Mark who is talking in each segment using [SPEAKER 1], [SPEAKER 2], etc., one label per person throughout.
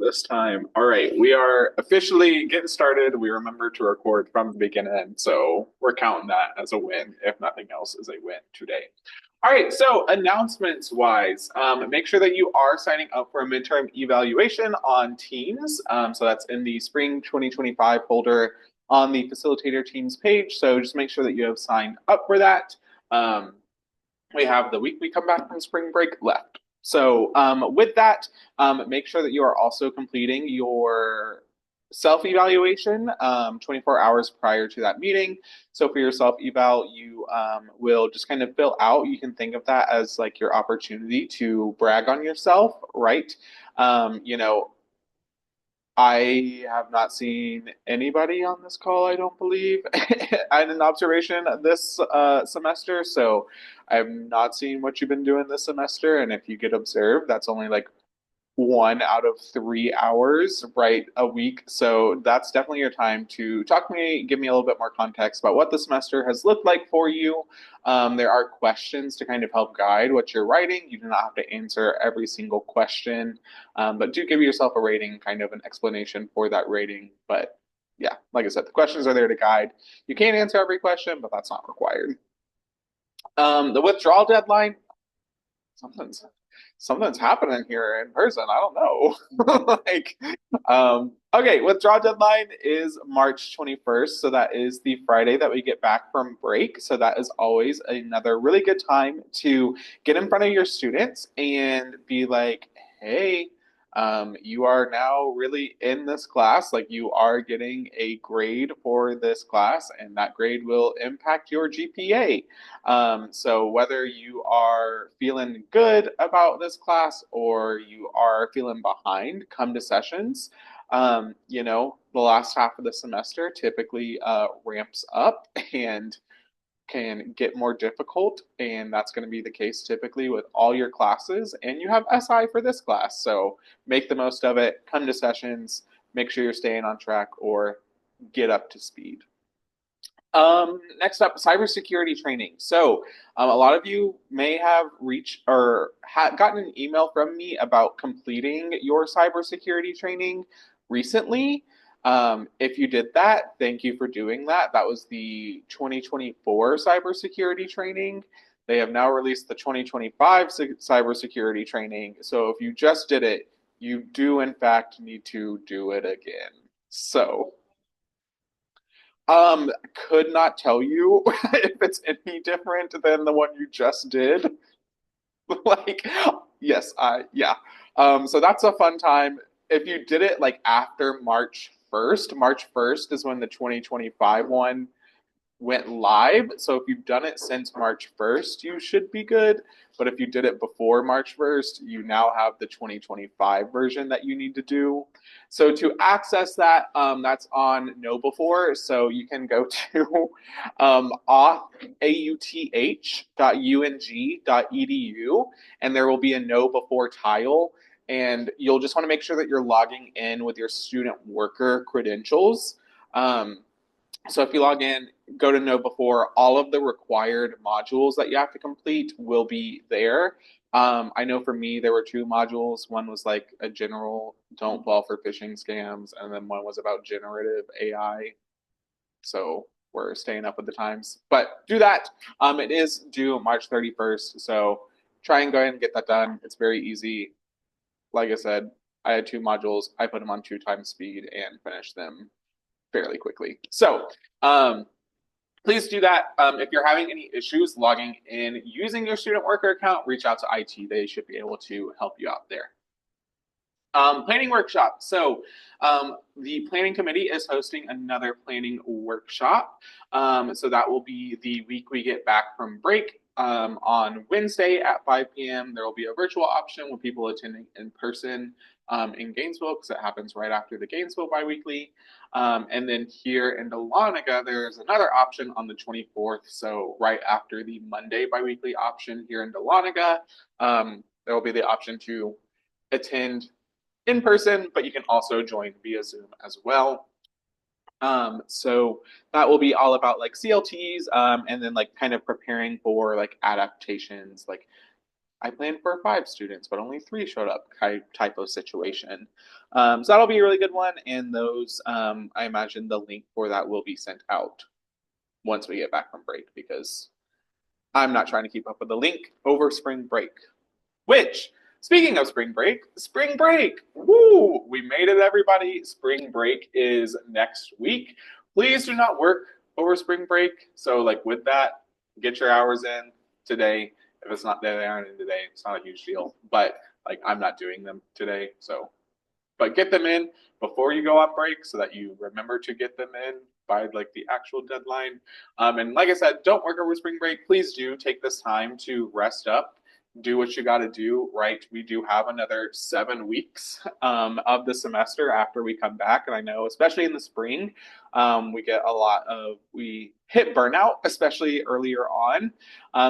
[SPEAKER 1] this time. All right, we are officially getting started. We remember to record from the beginning, so we're counting that as a win, if nothing else is a win today. All right, so announcements wise, make sure that you are signing up for a midterm evaluation on Teams. So that's in the spring 2025 folder on the facilitator Teams page. So just make sure that you have signed up for that. Um, we have the week we come back from spring break left. So with that, make sure that you are also completing your self-evaluation 24 hours prior to that meeting. So for your self-eval, you will just kind of fill out. You can think of that as like your opportunity to brag on yourself, right? You know, I have not seen anybody on this call, I don't believe, and an observation this semester. So I've not seen what you've been doing this semester. And if you get observed, that's only like 1 out of 3 hours, right, a week. So that's definitely your time to talk to me, give me a little bit more context about what the semester has looked like for you. There are questions to kind of help guide what you're writing. You do not have to answer every single question, but do give yourself a rating, kind of an explanation for that rating. But yeah, like I said, the questions are there to guide. You can't answer every question, but that's not required. The withdrawal deadline, something's something's happening here in person. I don't know. like, okay, withdrawal deadline is March 21st. So that is the Friday that we get back from break. So that is always another really good time to get in front of your students and be like, hey, you are now really in this class. Like you are getting a grade for this class, and that grade will impact your GPA. So whether you are feeling good about this class or you are feeling behind, come to sessions. The last half of the semester typically ramps up and can get more difficult, and that's going to be the case typically with all your classes. And you have SI for this class, so make the most of it. Come to sessions, make sure you're staying on track, or get up to speed. Next up, cybersecurity training. So, a lot of you may have reached or gotten an email from me about completing your cybersecurity training recently. If you did that, thank you for doing that. That was the 2024 cybersecurity training. They have now released the 2025 cybersecurity training. So, if you just did it, you do in fact need to do it again. So, could not tell you if it's any different than the one you just did. like, yes, yeah. So that's a fun time. If you did it like after March 1st is when the 2025 one went live. So if you've done it since March 1st, you should be good. But if you did it before March 1st, you now have the 2025 version that you need to do. So to access that, that's on KnowBe4. So you can go to auth.unh.ung.edu, and there will be a KnowBe4 tile. And you'll just want to make sure that you're logging in with your student worker credentials. So if you log in, go to KnowBe4, all of the required modules that you have to complete will be there. I know for me, there were two modules. One was like a general don't fall for phishing scams, and then one was about generative AI. So we're staying up with the times. But do that. It is due March 31st. So try and go ahead and get that done. It's very easy. Like I said, I had two modules. I put them on 2 times speed and finished them fairly quickly. So please do that. If you're having any issues logging in using your student worker account, reach out to IT. They should be able to help you out there. Planning workshop. So the planning committee is hosting another planning workshop. So that will be the week we get back from break. On Wednesday at 5 p.m., there will be a virtual option with people attending in person in Gainesville, because it happens right after the Gainesville biweekly. And then here in Dahlonega, there's another option on the 24th. So right after the Monday biweekly option here in Dahlonega, there will be the option to attend in person, but you can also join via Zoom as well. So that will be all about like CLTs, and then like kind of preparing for like adaptations, like I planned for 5 students, but only 3 showed up type of situation. So that'll be a really good one. And those, I imagine the link for that will be sent out once we get back from break because I'm not trying to keep up with the link over spring break. Which, speaking of spring break, woo, we made it, everybody. Spring break is next week. Please do not work over spring break. So, like, with that, get your hours in today. If it's not there, they aren't in today. It's not a huge deal. But, like, I'm not doing them today. So, but get them in before you go on break so that you remember to get them in by like the actual deadline. And like I said, don't work over spring break. Please do take this time to rest up, do what you got to do, right? We do have another 7 weeks of the semester after we come back. And I know, especially in the spring, we hit burnout, especially earlier on.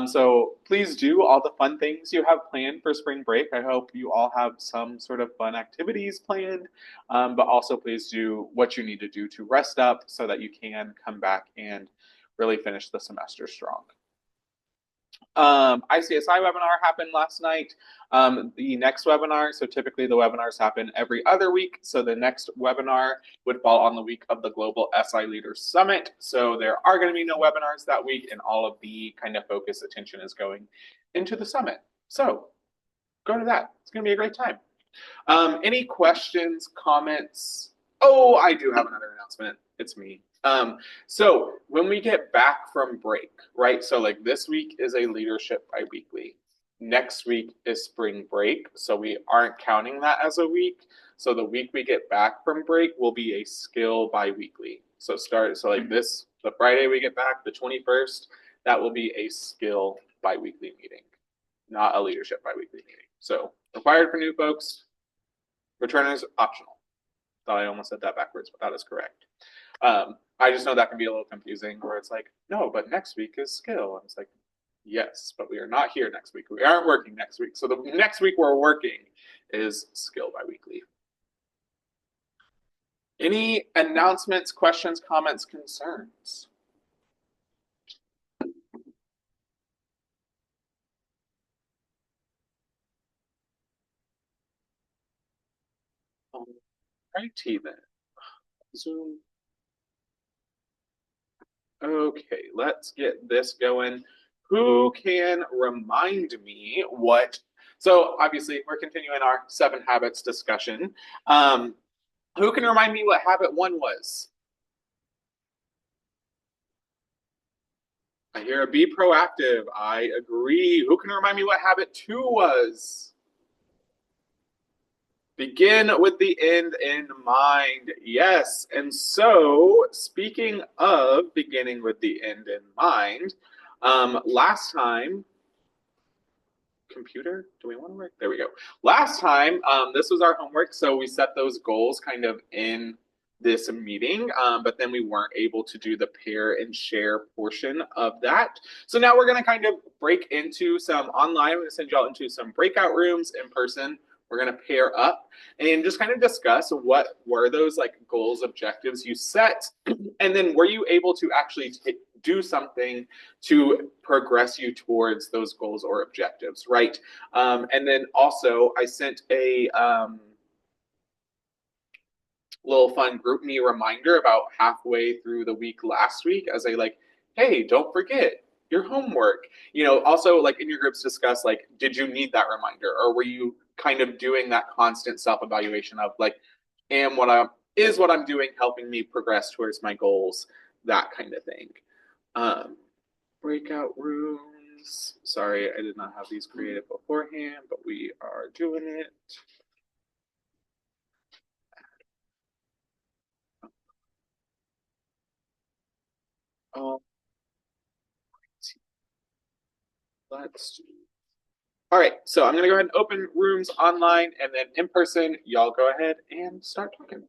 [SPEAKER 1] So please do all the fun things you have planned for spring break. I hope you all have some sort of fun activities planned, but also please do what you need to do to rest up so that you can come back and really finish the semester strong. ICSI webinar happened last night. The next webinar, so typically the webinars happen every other week. So the next webinar would fall on the week of the Global SI Leaders Summit. So there are going to be no webinars that week, and all of the kind of focus attention is going into the summit. So go to that. It's going to be a great time. Any questions, comments? Oh, I do have another announcement. It's me. So when we get back from break, right? So like this week is a leadership biweekly. Next week is spring break, so we aren't counting that as a week. So the week we get back from break will be a skill biweekly. So the Friday we get back, the 21st, that will be a skill biweekly meeting, not a leadership biweekly meeting. So required for new folks, returners optional. Thought I almost said that backwards, but that is correct. I just know that can be a little confusing where it's like, no, but next week is skill. And it's like, yes, but we are not here next week. We aren't working next week. So the next week we're working is skill biweekly. Any announcements, questions, comments, concerns? Alrighty then. Zoom. Okay, let's get this going. Who can remind me what? So obviously, we're continuing our 7 habits discussion. Who can remind me what habit 1 was? I hear a be proactive. I agree. Who can remind me what habit 2 was? Begin with the end in mind. Yes. And so, speaking of beginning with the end in mind, last time, computer, do we want to work? There we go. Last time, this was our homework. So we set those goals kind of in this meeting, but then we weren't able to do the pair and share portion of that. So now we're going to kind of break into some online. I'm going to send y'all into some breakout rooms in person. We're going to pair up and just kind of discuss what were those like goals, objectives you set, and then were you able to actually do something to progress you towards those goals or objectives, right? And then also I sent a little fun GroupMe reminder about halfway through the week last week as a like, hey, don't forget your homework. Also like in your groups discuss like, did you need that reminder, or were you kind of doing that constant self-evaluation of like, is what I'm doing helping me progress towards my goals, that kind of thing. Breakout rooms. Sorry, I did not have these created beforehand, but we are doing it. Let's. All right, so I'm going to go ahead and open rooms online, and then in person, y'all go ahead and start talking.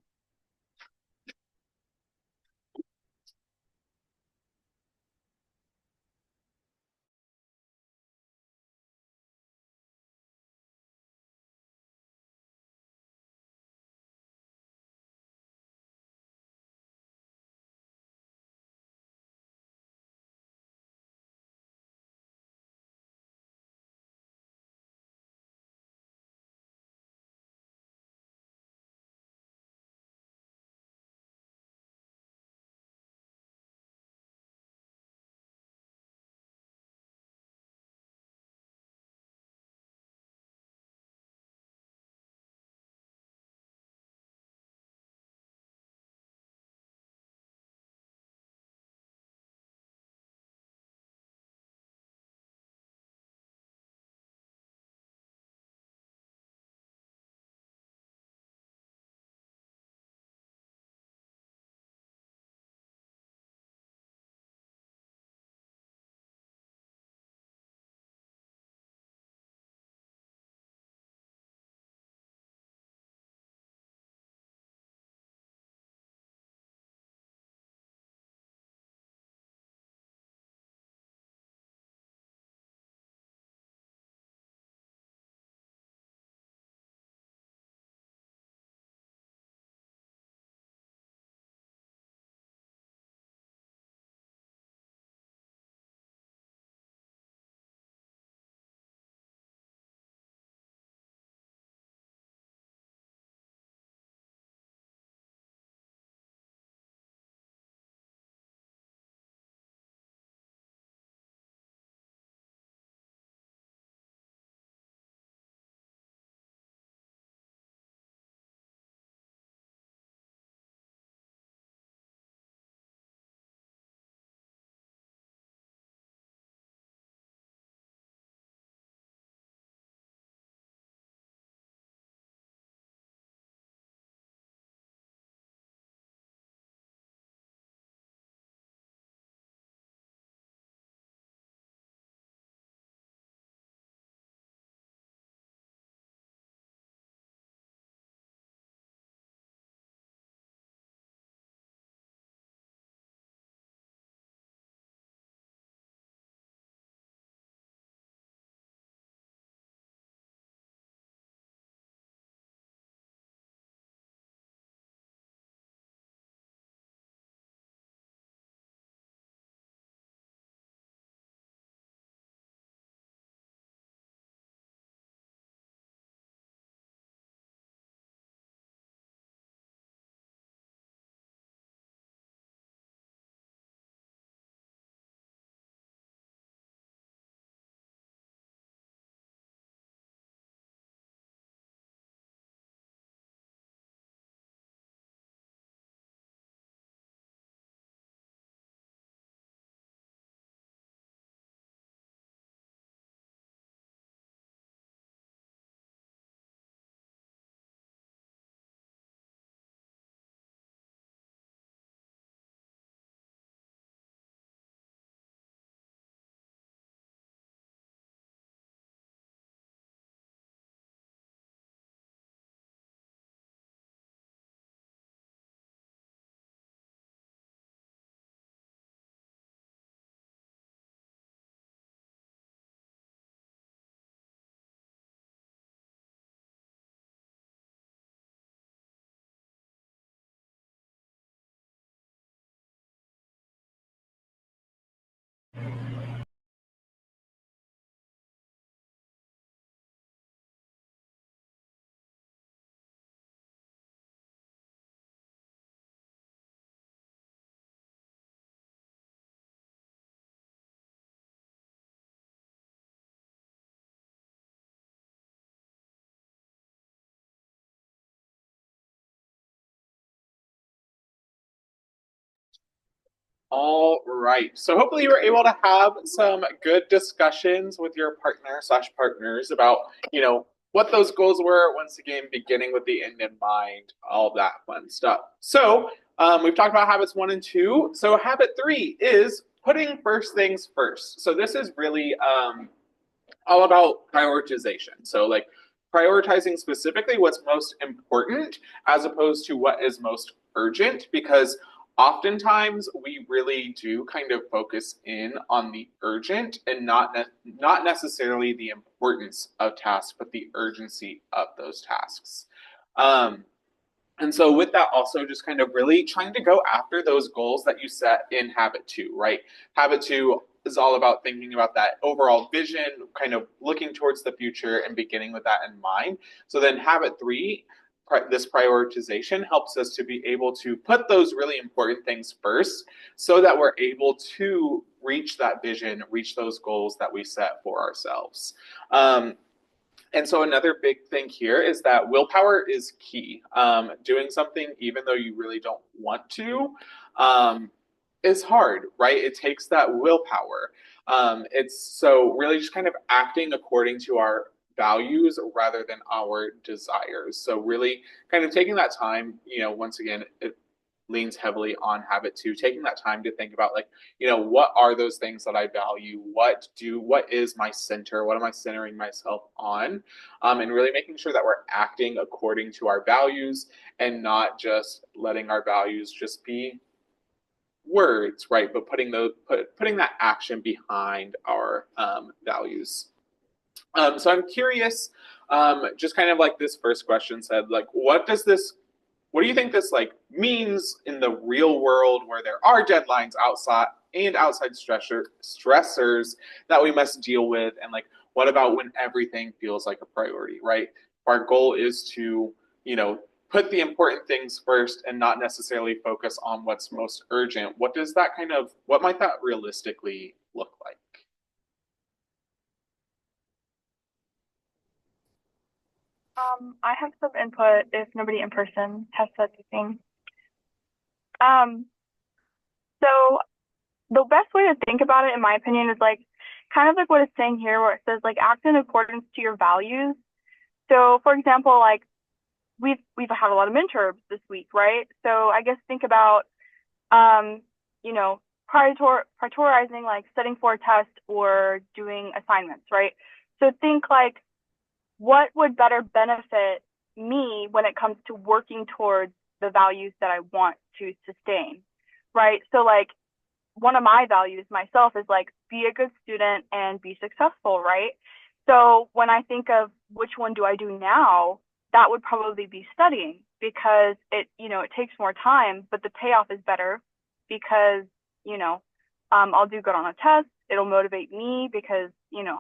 [SPEAKER 1] All right. So hopefully you were able to have some good discussions with your partner slash partners about, what those goals were. Once again, beginning with the end in mind, all that fun stuff. So we've talked about habits 1 and 2. So habit 3 is putting first things first. So this is really all about prioritization. So like prioritizing specifically what's most important as opposed to what is most urgent, because oftentimes we really do kind of focus in on the urgent and not necessarily the importance of tasks, but the urgency of those tasks. Um, and so, with that, also just kind of really trying to go after those goals that you set in habit 2, right? Habit 2 is all about thinking about that overall vision, kind of looking towards the future and beginning with that in mind. So, then habit 3, this prioritization helps us to be able to put those really important things first so that we're able to reach that vision, reach those goals that we set for ourselves. And so another big thing here is that willpower is key. Doing something even though you really don't want to is hard, right? It takes that willpower. It's so really just kind of acting according to our values rather than our desires. So really kind of taking that time, once again, it leans heavily on habit 2, taking that time to think about, like, what are those things that I value, what is my center, what am I centering myself on, and really making sure that we're acting according to our values and not just letting our values just be words, right? But putting that action behind our values. So I'm curious, just kind of like this first question said, like, what do you think this like means in the real world where there are deadlines outside stressors that we must deal with, and like what about when everything feels like a priority, right? Our goal is to, put the important things first and not necessarily focus on what's most urgent. What might that realistically look like?
[SPEAKER 2] I have some input if nobody in person has said anything. Um, so the best way to think about it, in my opinion, is like kind of like what it's saying here, where it says like act in accordance to your values. So, for example, like we've had a lot of midterms this week, right? So I guess think about um, you know, prioritizing like studying for a test or doing assignments, right? So think like what would better benefit me when it comes to working towards the values that I want to sustain, right? So like one of my values myself is like be a good student and be successful, right? So when I think of which one do I do now, that would probably be studying because it takes more time, but the payoff is better because, you know, I'll do good on a test. It'll motivate me because,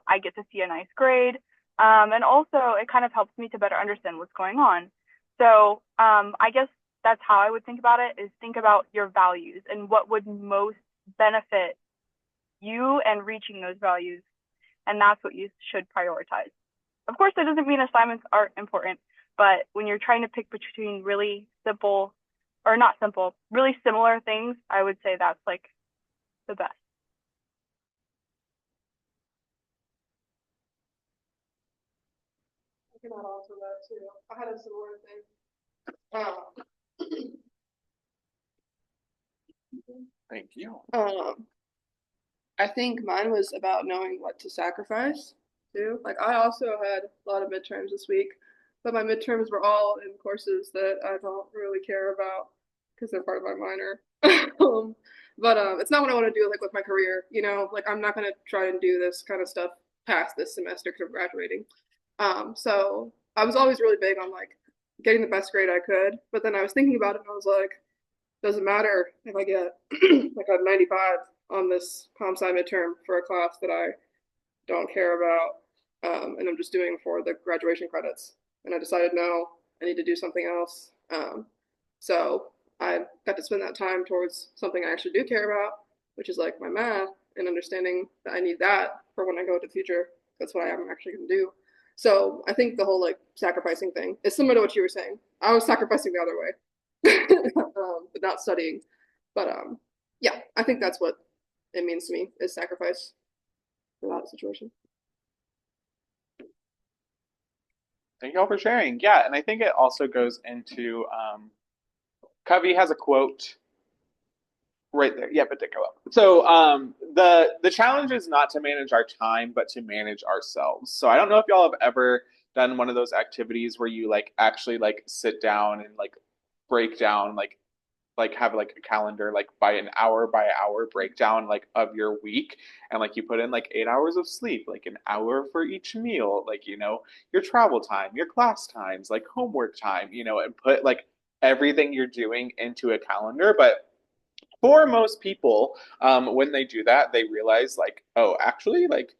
[SPEAKER 2] I get to see a nice grade. And also it kind of helps me to better understand what's going on. So I guess that's how I would think about it is think about your values and what would most benefit you and reaching those values. And that's what you should prioritize. Of course, that doesn't mean assignments aren't important, but when you're trying to pick between really simple or not simple, really similar things, I would say that's like the best.
[SPEAKER 3] I can add on to that too. I had a similar thing. Um,
[SPEAKER 1] Thank you.
[SPEAKER 3] I think mine was about knowing what to sacrifice too. Like I also had a lot of midterms this week, but my midterms were all in courses that I don't really care about because they're part of my minor. um, but it's not what I want to do like with my career. Like I'm not gonna try and do this kind of stuff past this semester because I'm graduating. So I was always really big on like getting the best grade I could, but then I was thinking about it and I was like, doesn't matter if I get like a 95 on this comp sci midterm for a class that I don't care about, and I'm just doing for the graduation credits. And I decided no, I need to do something else. So I got to spend that time towards something I actually do care about, which is like my math and understanding that I need that for when I go to the future. That's what I'm actually going to do. So I think the whole like sacrificing thing is similar to what you were saying. I was sacrificing the other way, but not studying. But Yeah, I think that's what it means to me is sacrifice for that situation.
[SPEAKER 1] Thank you all for sharing. Yeah, and I think it also goes into Covey has a quote right there. Yep, it did go up. So the challenge is not to manage our time, but to manage ourselves. So I don't know if y'all have ever done one of those activities where you like actually like sit down and like break down like have like a calendar like by hour breakdown like of your week, and like you put in like 8 hours of sleep, like an hour for each meal, like your travel time, your class times, like homework time, and put like everything you're doing into a calendar. But for most people, when they do that, they realize like, oh, actually, like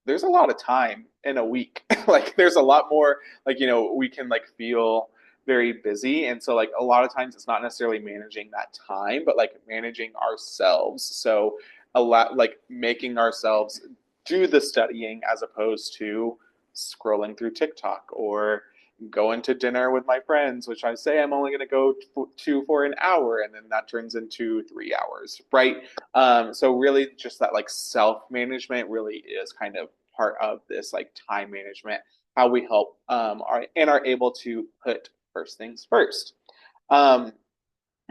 [SPEAKER 1] there's a lot of time in a week. Like there's a lot more, like we can like feel very busy, and so like a lot of times it's not necessarily managing that time, but like managing ourselves. So a lot like making ourselves do the studying as opposed to scrolling through TikTok or going to dinner with my friends, which I say I'm only going to go to for an hour, and then that turns into 3 hours, right? So really, just that like self management really is kind of part of this like time management, how we help are able to put first things first. Um,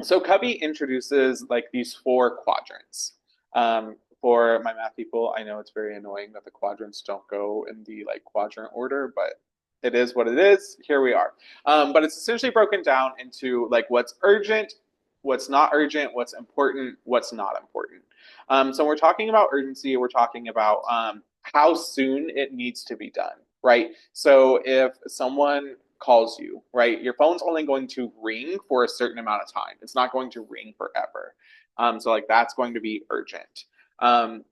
[SPEAKER 1] so Covey introduces like these four quadrants. For my math people, I know it's very annoying that the quadrants don't go in the like quadrant order, but it is what it is. Here we are. But it's essentially broken down into like what's urgent, what's not urgent, what's important, what's not important. So we're talking about urgency. We're talking about how soon it needs to be done, right? So if someone calls you, right, your phone's only going to ring for a certain amount of time. It's not going to ring forever. So like that's going to be urgent. Um,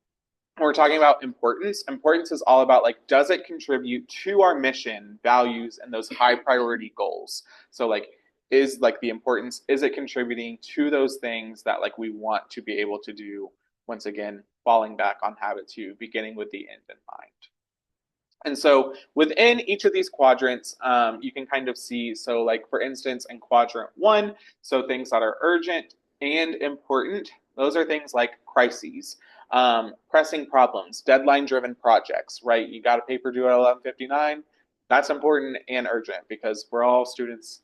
[SPEAKER 1] when we're talking about importance, importance is all about like, does it contribute to our mission, values, and those high priority goals? So like, is like the importance, is it contributing to those things that like we want to be able to do? Once again, falling back on habit two, beginning with the end in mind. And so within each of these quadrants, you can kind of see, so like for instance, in quadrant one, so things that are urgent and important, those are things like crises, pressing problems, deadline driven projects, right? You got a paper due at 11:59. That's important and urgent because we're all students,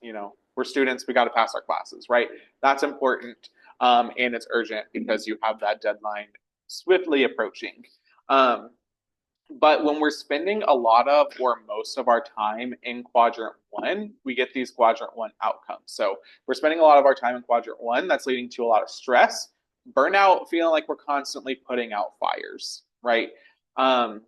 [SPEAKER 1] we're students, we got to pass our classes, right? That's important, and it's urgent because you have that deadline swiftly approaching. Um, but when we're spending a lot of or most of our time in quadrant one, we get these quadrant one outcomes. So we're spending a lot of our time in quadrant one. That's leading to a lot of stress, burnout, feeling like we're constantly putting out fires, right? Um,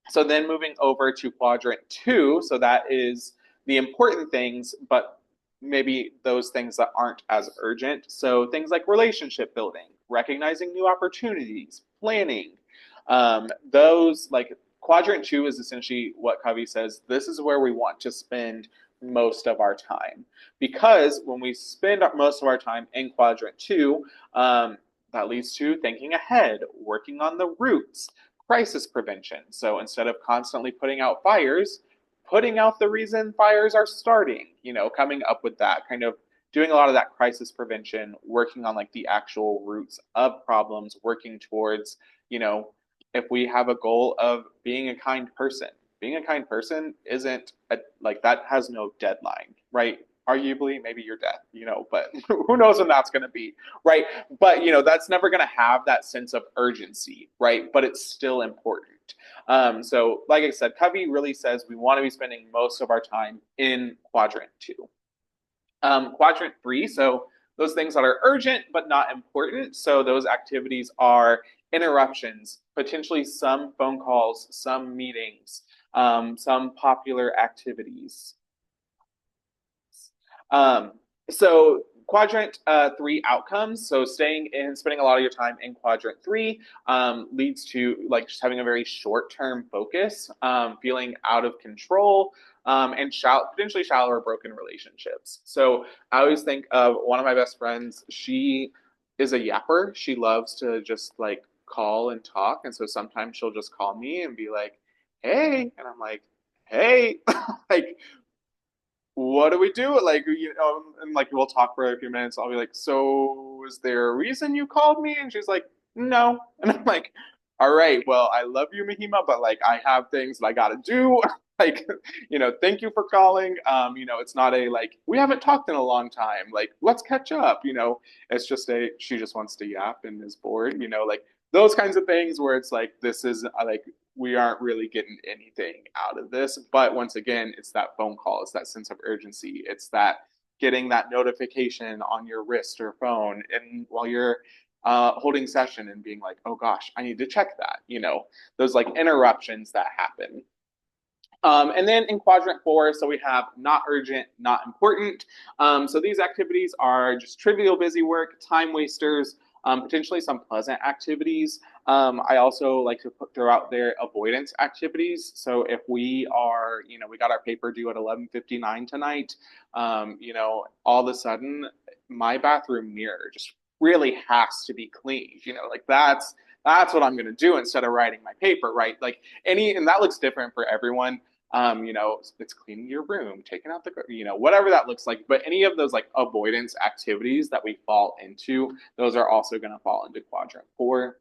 [SPEAKER 1] so then moving over to quadrant two, so that is the important things, but maybe those things that aren't as urgent. So things like relationship building, recognizing new opportunities, planning. Those like quadrant two is essentially what Covey says. This is where we want to spend most of our time, because when we spend most of our time in quadrant two, that leads to thinking ahead, working on the roots, crisis prevention. So instead of constantly putting out fires, putting out the reason fires are starting, coming up with that kind of doing a lot of that crisis prevention, working on like the actual roots of problems, working towards, if we have a goal of being a kind person isn't like that has no deadline, right? Arguably, maybe your death, but who knows when that's going to be, right? But that's never going to have that sense of urgency, right? But it's still important. So, like I said, Covey really says we want to be spending most of our time in quadrant two. Quadrant three, so those things that are urgent but not important. So those activities are interruptions, potentially some phone calls, some meetings, some popular activities. Um, so quadrant three outcomes. So staying in, spending a lot of your time in quadrant three leads to like just having a very short term focus, feeling out of control, and potentially shallow or broken relationships. So I always think of one of my best friends. She is a yapper. She loves to just like call and talk. And so sometimes she'll just call me and be like, hey. And I'm like, hey, like, what do we do? Like, and like we'll talk for a few minutes. I'll be like, so was there a reason you called me? And she's like, no. And I'm like, all right, well, I love you, Mahima, but like I have things that I gotta do. Like, thank you for calling. It's not a like we haven't talked in a long time. Like, let's catch up. It's just she just wants to yap and is bored. Like those kinds of things where it's like this is like we aren't really getting anything out of this. But once again, it's that phone call, it's that sense of urgency, it's that getting that notification on your wrist or phone, and while you're holding session and being like, oh gosh, I need to check that. Those like interruptions that happen. And then in quadrant 4, so we have not urgent, not important. So these activities are just trivial busy work, time wasters, potentially some pleasant activities. I also like to throw out there avoidance activities. So if we are, we got our paper due at 11:59 tonight, all of a sudden my bathroom mirror just really has to be cleaned. Like that's what I'm going to do instead of writing my paper, right? Like and that looks different for everyone. It's cleaning your room, taking out the, whatever that looks like. But any of those like avoidance activities that we fall into, those are also going to fall into quadrant 4.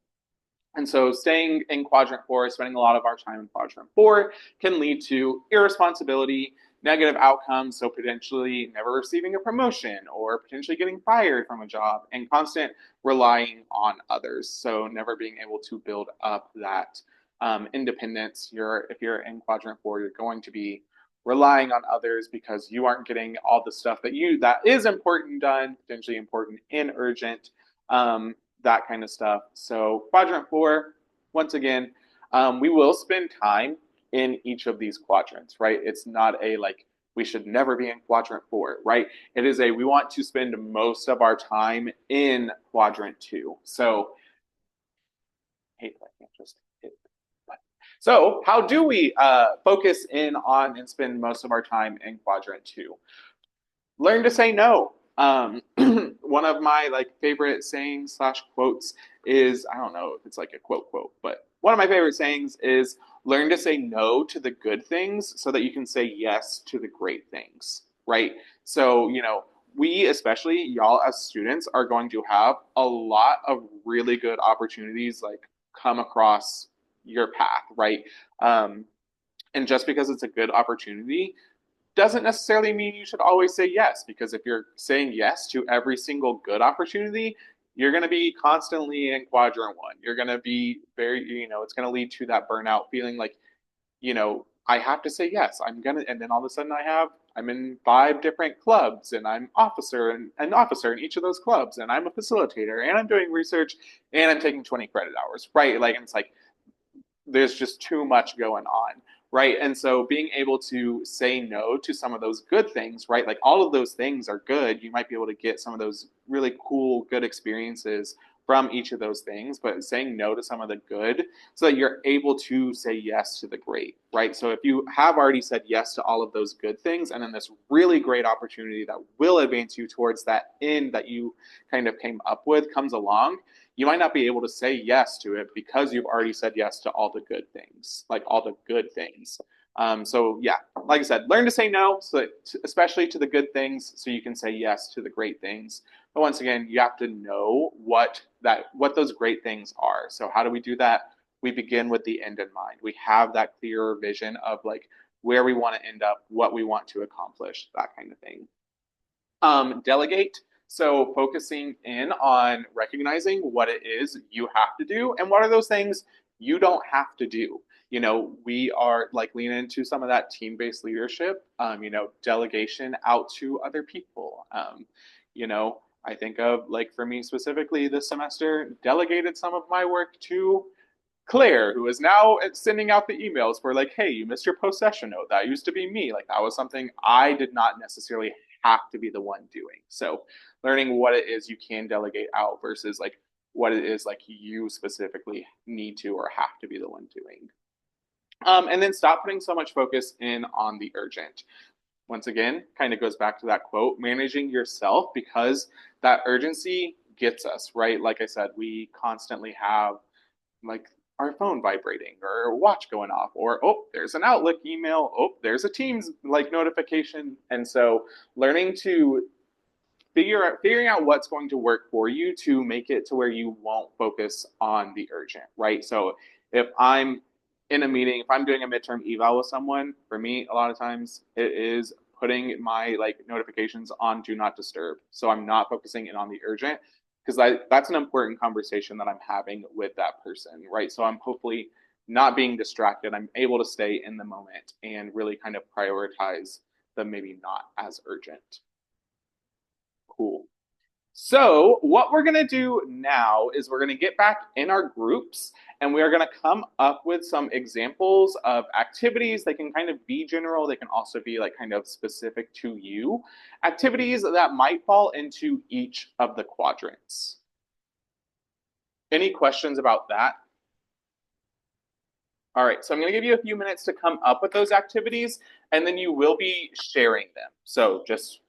[SPEAKER 1] And so staying in quadrant 4, spending a lot of our time in quadrant 4 can lead to irresponsibility, negative outcomes, so potentially never receiving a promotion or potentially getting fired from a job, and constant relying on others. So never being able to build up that independence. If you're in quadrant 4, you're going to be relying on others because you aren't getting all the stuff that is important done, potentially important and urgent, that kind of stuff. So quadrant 4, once again, we will spend time in each of these quadrants, right? It's not a like we should never be in quadrant 4, right? It is we want to spend most of our time in quadrant 2. So I can't just hit. So how do we focus in on and spend most of our time in quadrant 2? Learn to say no. One of my favorite sayings / quotes is, I don't know if it's like a quote, but one of my favorite sayings is learn to say no to the good things so that you can say yes to the great things, right? So, we, especially y'all as students, are going to have a lot of really good opportunities come across your path, right? And just because it's a good opportunity doesn't necessarily mean you should always say yes, because if you're saying yes to every single good opportunity, you're going to be constantly in quadrant 1. You're going to be it's going to lead to that burnout feeling like, I have to say yes. And then all of a sudden I'm in 5 different clubs and I'm an officer in each of those clubs, and I'm a facilitator and I'm doing research and I'm taking 20 credit hours, right? And it's like, there's just too much going on, right? And so being able to say no to some of those good things, right? Like all of those things are good. You might be able to get some of those really cool, good experiences from each of those things, but saying no to some of the good so that you're able to say yes to the great, right? So if you have already said yes to all of those good things, and then this really great opportunity that will advance you towards that end that you kind of came up with comes along, you might not be able to say yes to it because you've already said yes to all the good things, like all the good things. So yeah, like I said, learn to say no, especially to the good things, so you can say yes to the great things. But once again, you have to know what those great things are. So how do we do that? We begin with the end in mind. We have that clearer vision of where we want to end up, what we want to accomplish, that kind of thing. Delegate. So focusing in on recognizing what it is you have to do and what are those things you don't have to do. We are leaning into some of that team-based leadership, delegation out to other people. I think of for me specifically this semester, delegated some of my work to Claire, who is now sending out the emails for hey, you missed your post-session note. That used to be me. That was something I did not necessarily have to be the one doing. So learning what it is you can delegate out versus what it is you specifically need to or have to be the one doing. And then stop putting so much focus in on the urgent. Once again, kind of goes back to that quote, managing yourself, because that urgency gets us, right? Like I said, we constantly have our phone vibrating or a watch going off, or oh, there's an Outlook email, oh, there's a Teams notification. And so learning to figuring out what's going to work for you to make it to where you won't focus on the urgent, right? So if I'm in a meeting, if I'm doing a midterm eval with someone, for me, a lot of times it is putting my like notifications on do not disturb. So I'm not focusing in on the urgent because that's an important conversation that I'm having with that person, right? So I'm hopefully not being distracted. I'm able to stay in the moment and really kind of prioritize the maybe not as urgent. Cool. So, what we're going to do now is we're going to get back in our groups and we are going to come up with some examples of activities. They can kind of be general, they can also be like kind of specific to you. Activities that might fall into each of the quadrants. Any questions about that? All right, so I'm going to give you a few minutes to come up with those activities and then you will be sharing them. So, just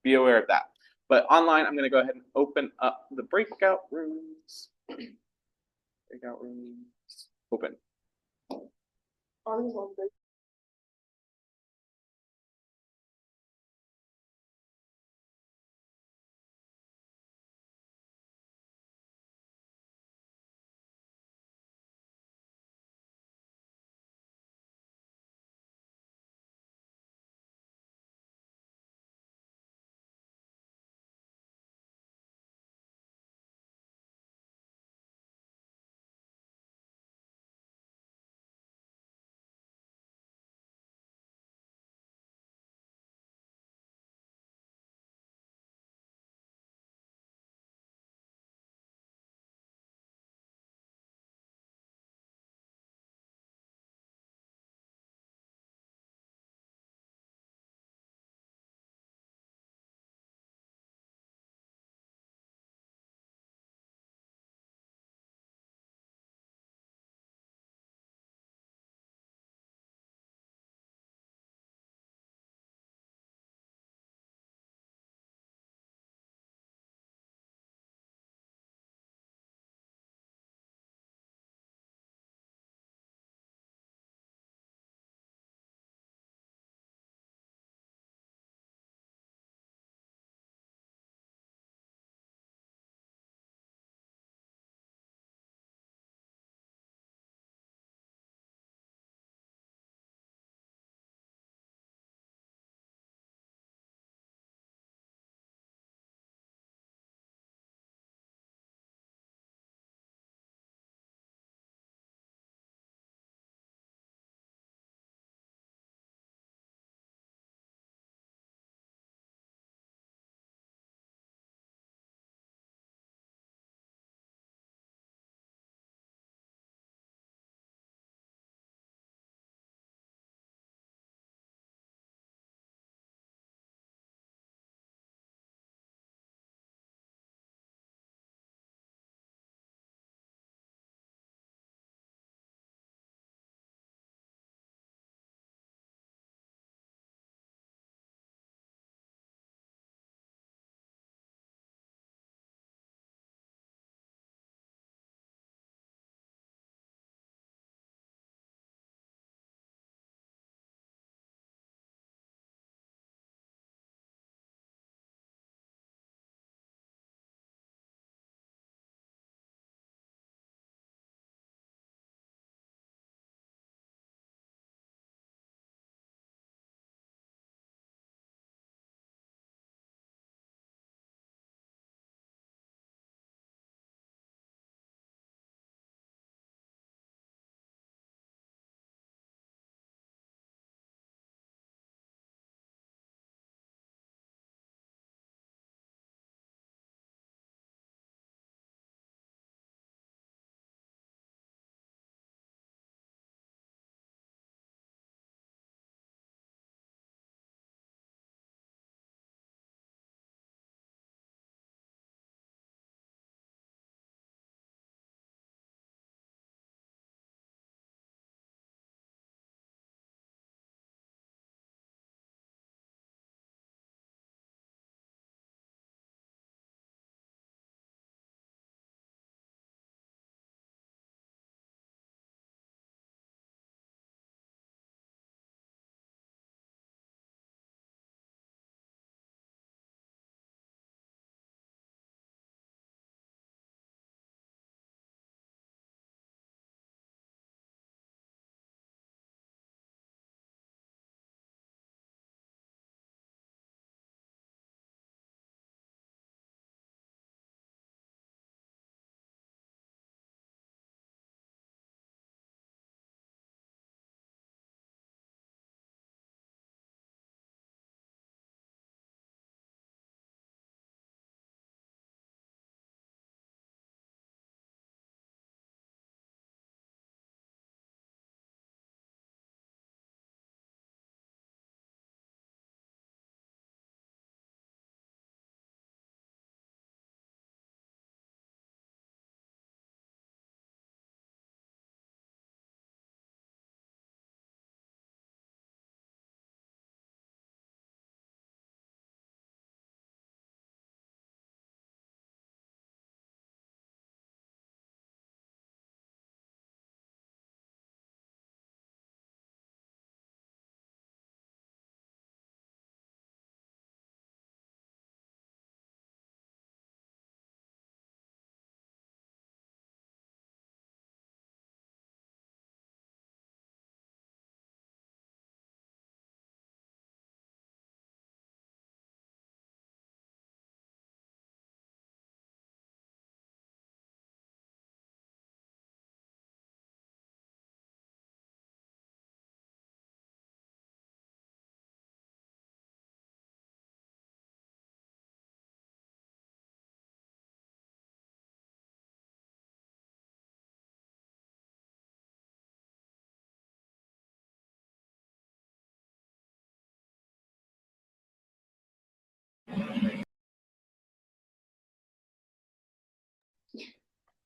[SPEAKER 1] be aware of that. But online, I'm going to go ahead and open up the breakout rooms. Breakout rooms open.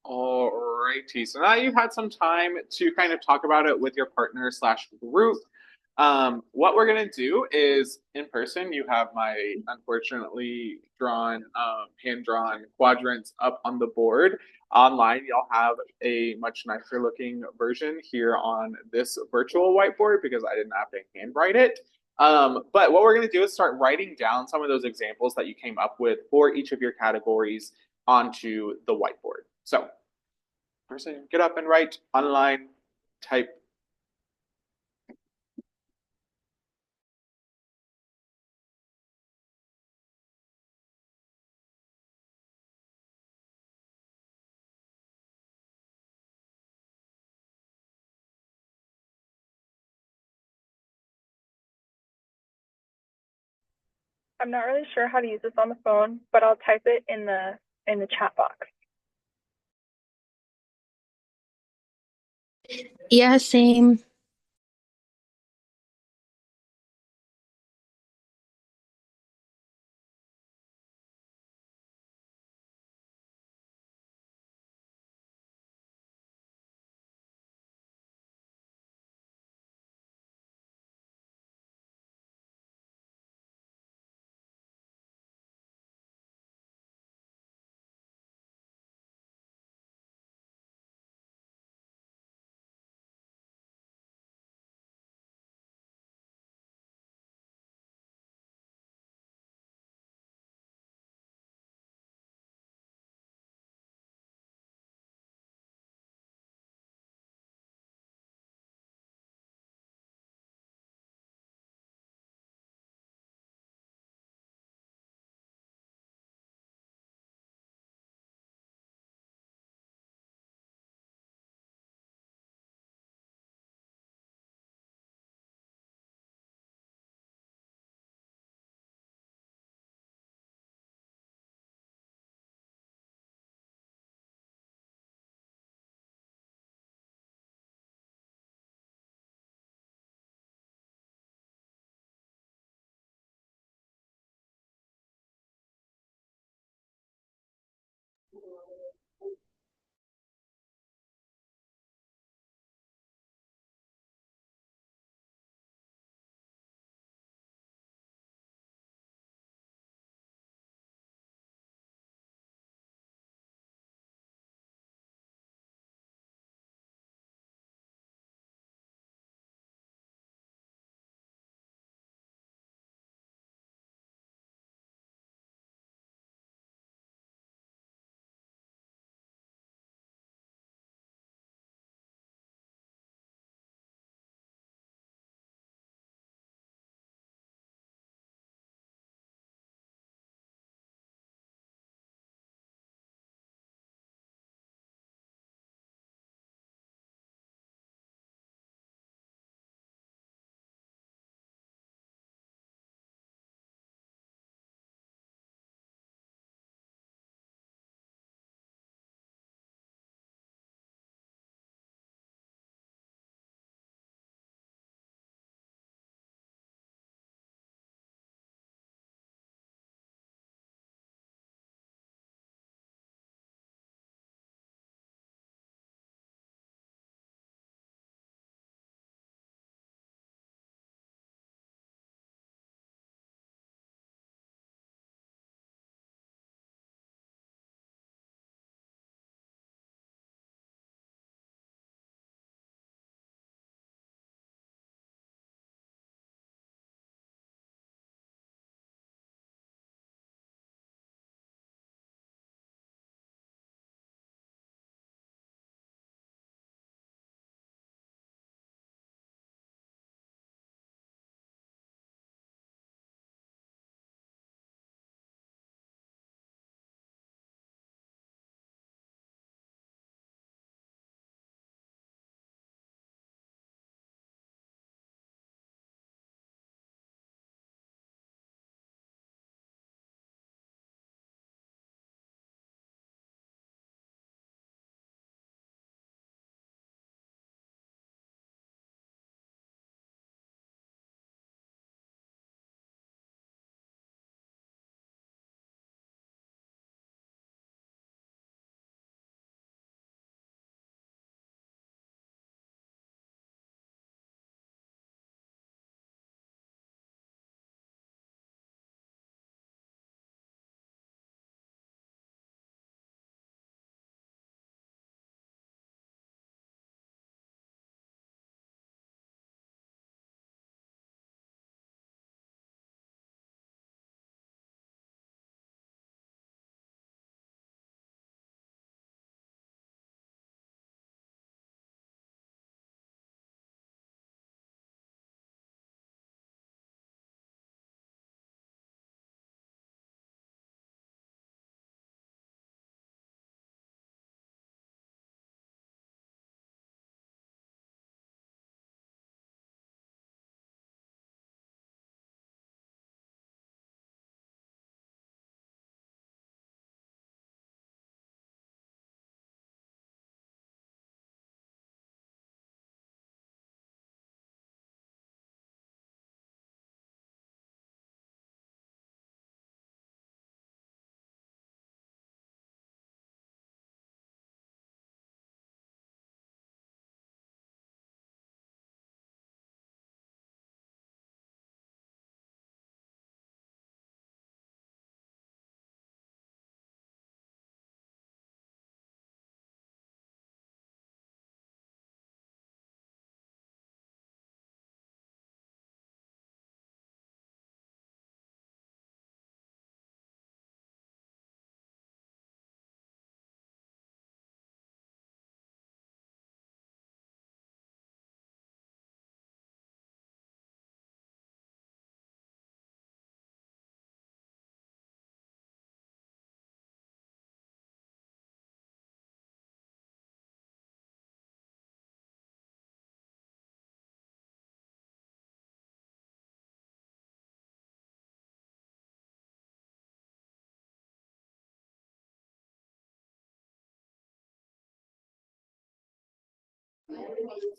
[SPEAKER 1] Alrighty. So now you've had some time to kind of talk about it with your partner slash group. What we're gonna do is in person. You have my unfortunately drawn, hand drawn quadrants up on the board. Online, you'll have a much nicer looking version here on this virtual whiteboard because I didn't have to handwrite it. But what we're gonna do is start writing down some of those examples that you came up with for each of your categories onto the whiteboard. So, person, get up and write online, type.
[SPEAKER 2] I'm not really sure how to use this on the phone, but I'll type it in the chat box.
[SPEAKER 4] Yeah, same.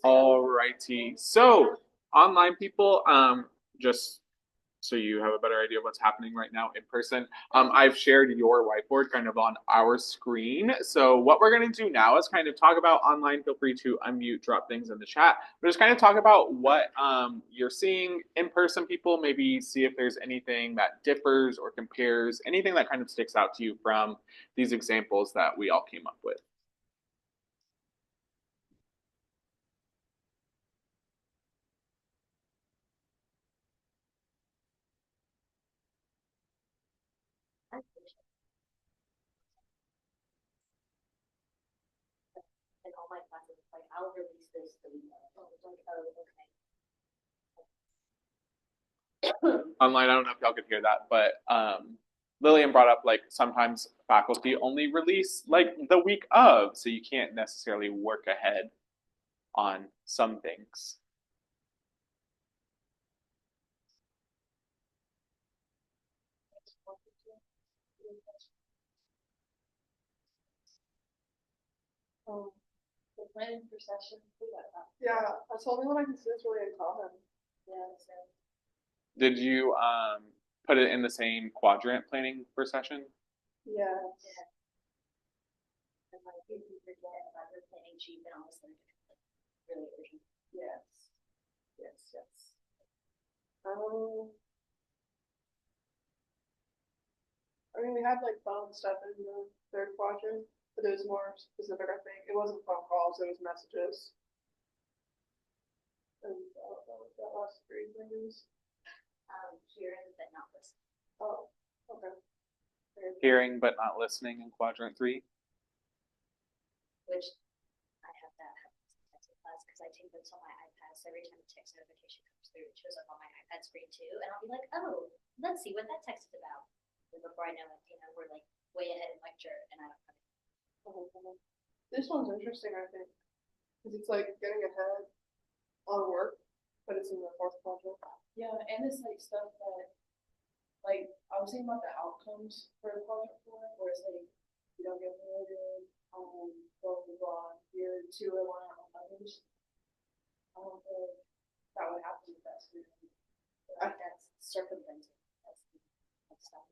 [SPEAKER 1] All righty. So, online people, just so you have a better idea of what's happening right now in person, I've shared your whiteboard kind of on our screen. So, what we're going to do now is kind of talk about online. Feel free to unmute, drop things in the chat. But just kind of talk about what you're seeing in person, people. Maybe see if there's anything that differs or compares, anything that kind of sticks out to you from these examples that we all came up with.
[SPEAKER 4] And all my classes, like, I'll release this the week of. Oh, like, oh, okay.
[SPEAKER 1] Online, I don't know if y'all could hear that, but Lillian brought up like sometimes faculty only release like the week of, so you can't necessarily work ahead on some things.
[SPEAKER 4] The planning for session,
[SPEAKER 3] Yeah, that's the only one I can see that's really uncommon.
[SPEAKER 4] yeah, so.
[SPEAKER 1] Did you put it in the same quadrant planning for session?
[SPEAKER 3] Yes.
[SPEAKER 4] Yeah. And like, if you forget about the planning sheet, then all of a sudden it's really urgent.
[SPEAKER 3] Yes. Yes. I mean, we had like phone stuff in the third quadrant, but it was more specific, I think. It wasn't phone calls, it was messages. And I don't know what that last three things.
[SPEAKER 4] Hearing but not listening.
[SPEAKER 3] Oh, okay.
[SPEAKER 1] Hearing but not listening in quadrant 3.
[SPEAKER 4] Which I have that texting class because I take notes on my iPad. So every time a text notification comes through, it shows up on my iPad screen too. And I'll be like, oh, let's see what that text is about. And before I know it, we're like way ahead in lecture and I don't have it.
[SPEAKER 3] This one's interesting, I think, because it's like getting ahead on work, but it's in the fourth quadrant.
[SPEAKER 5] Yeah, and it's like stuff that, like, I was thinking about the outcomes for the quadrant 4, where it's like, you don't get promoted, blah, blah, blah, you're too reliant on others. I don't feel like that would happen with that student.
[SPEAKER 4] Like that's circumventing. That's stuff.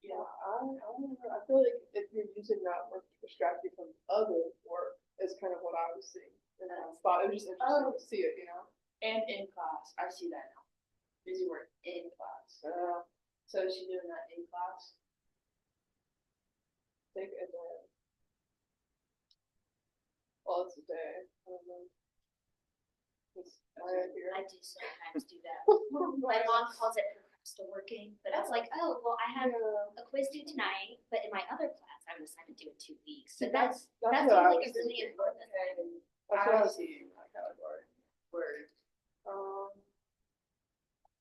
[SPEAKER 3] Yeah, I don't know. I feel like if you're using that work to distract you from other work, is kind of what I was seeing. And I thought it was just interesting to see it, you know?
[SPEAKER 5] And in class, I see that now. Busy work in class. So is she doing that in class?
[SPEAKER 3] Take it there. Well, it's a day. I don't know.
[SPEAKER 4] I do sometimes do that. My mom calls it working, but it's like, oh, well, I have a quiz due tonight, but in my other class, I was assigned to do it 2 weeks. So that's
[SPEAKER 3] what
[SPEAKER 4] seems
[SPEAKER 3] I
[SPEAKER 4] like
[SPEAKER 3] was
[SPEAKER 4] a really important thing.
[SPEAKER 3] That's what I was seeing in that category.
[SPEAKER 5] Word.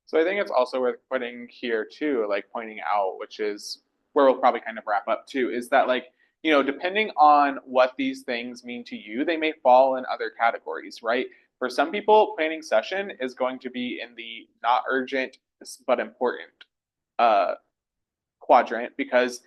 [SPEAKER 1] So I think it's also worth putting here too, like pointing out, which is where we'll probably kind of wrap up too, is that like, depending on what these things mean to you, they may fall in other categories, right? For some people, planning session is going to be in the not urgent but important quadrant because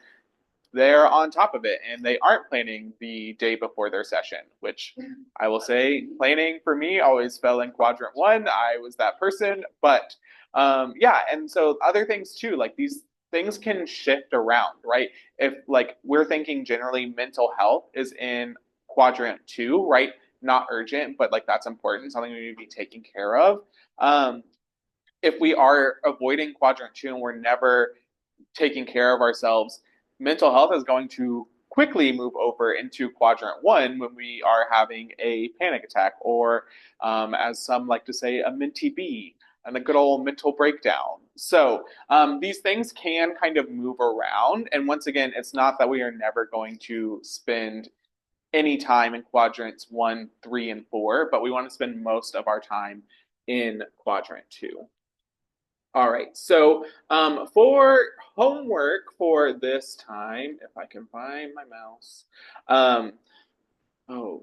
[SPEAKER 1] they're on top of it and they aren't planning the day before their session, which I will say planning for me always fell in quadrant 1. I was that person, but yeah, and so other things too, like these things can shift around, right? If like we're thinking generally mental health is in quadrant 2, right? Not urgent, but like that's important, something we need to be taking care of. If we are avoiding quadrant 2 and we're never taking care of ourselves, mental health is going to quickly move over into quadrant 1 when we are having a panic attack, or as some like to say, a mentee B, and a good old mental breakdown. So these things can kind of move around. And once again, it's not that we are never going to spend any time in quadrants 1, 3, and 4, but we want to spend most of our time in quadrant 2. All right, so for homework for this time, if I can find my mouse. Oh no,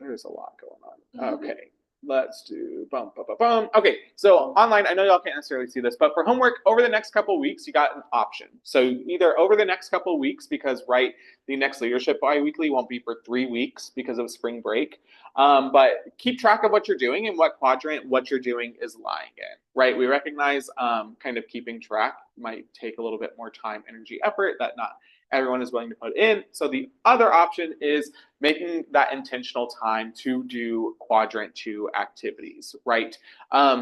[SPEAKER 1] there's a lot going on. Okay. let's do bum, bum, bum, bum. Okay, so online, I know y'all can't necessarily see this, but for homework over the next couple weeks, you got an option. So either over the next couple weeks, because right, the next leadership biweekly won't be for 3 weeks because of spring break. But keep track of what you're doing and what quadrant what you're doing is lying in. Right, we recognize kind of keeping track might take a little bit more time, energy, effort that not everyone is willing to put in. So the other option is making that intentional time to do quadrant 2 activities, right?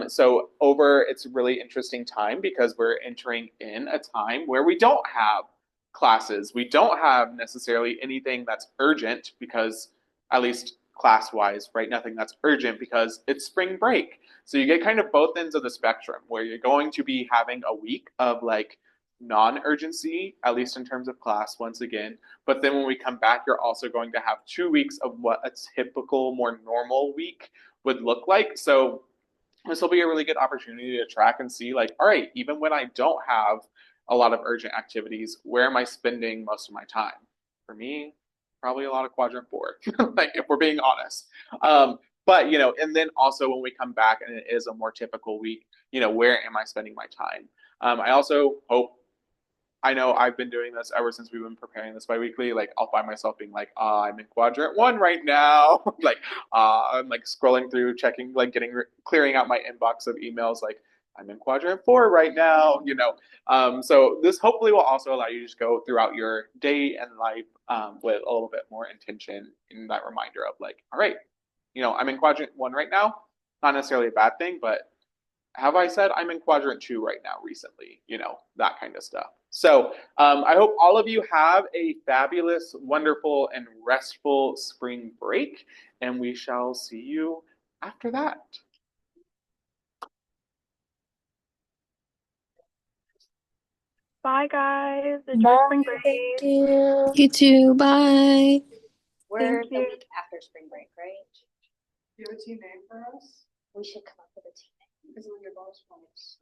[SPEAKER 1] So it's a really interesting time because we're entering in a time where we don't have classes. We don't have necessarily anything that's urgent because, at least class wise, right? Nothing that's urgent because it's spring break. So you get kind of both ends of the spectrum where you're going to be having a week of like non-urgency, at least in terms of class, once again. But then when we come back, you're also going to have 2 weeks of what a typical, more normal week would look like. So this will be a really good opportunity to track and see, like, all right, even when I don't have a lot of urgent activities, where am I spending most of my time? For me, probably a lot of quadrant 4, like if we're being honest. But and then also when we come back and it is a more typical week, where am I spending my time? I also hope I know I've been doing this ever since we've been preparing this biweekly. Like I'll find myself being like, I'm in quadrant 1 right now. Like I'm like scrolling through, checking, like clearing out my inbox of emails. Like I'm in quadrant 4 right now. So this hopefully will also allow you to just go throughout your day and life with a little bit more intention in that reminder of like, all right, I'm in quadrant 1 right now. Not necessarily a bad thing, but have I said I'm in quadrant 2 right now recently? That kind of stuff. So I hope all of you have a fabulous, wonderful, and restful spring break, and we shall see you after that.
[SPEAKER 2] Bye, guys. Enjoy spring break.
[SPEAKER 4] Thank you.
[SPEAKER 6] You too. Bye.
[SPEAKER 4] We're
[SPEAKER 2] Thank
[SPEAKER 4] the
[SPEAKER 2] you.
[SPEAKER 4] week after spring break, right?
[SPEAKER 3] Do you have a team name for us?
[SPEAKER 4] We should come up with a team name.
[SPEAKER 3] Because when your boss wants.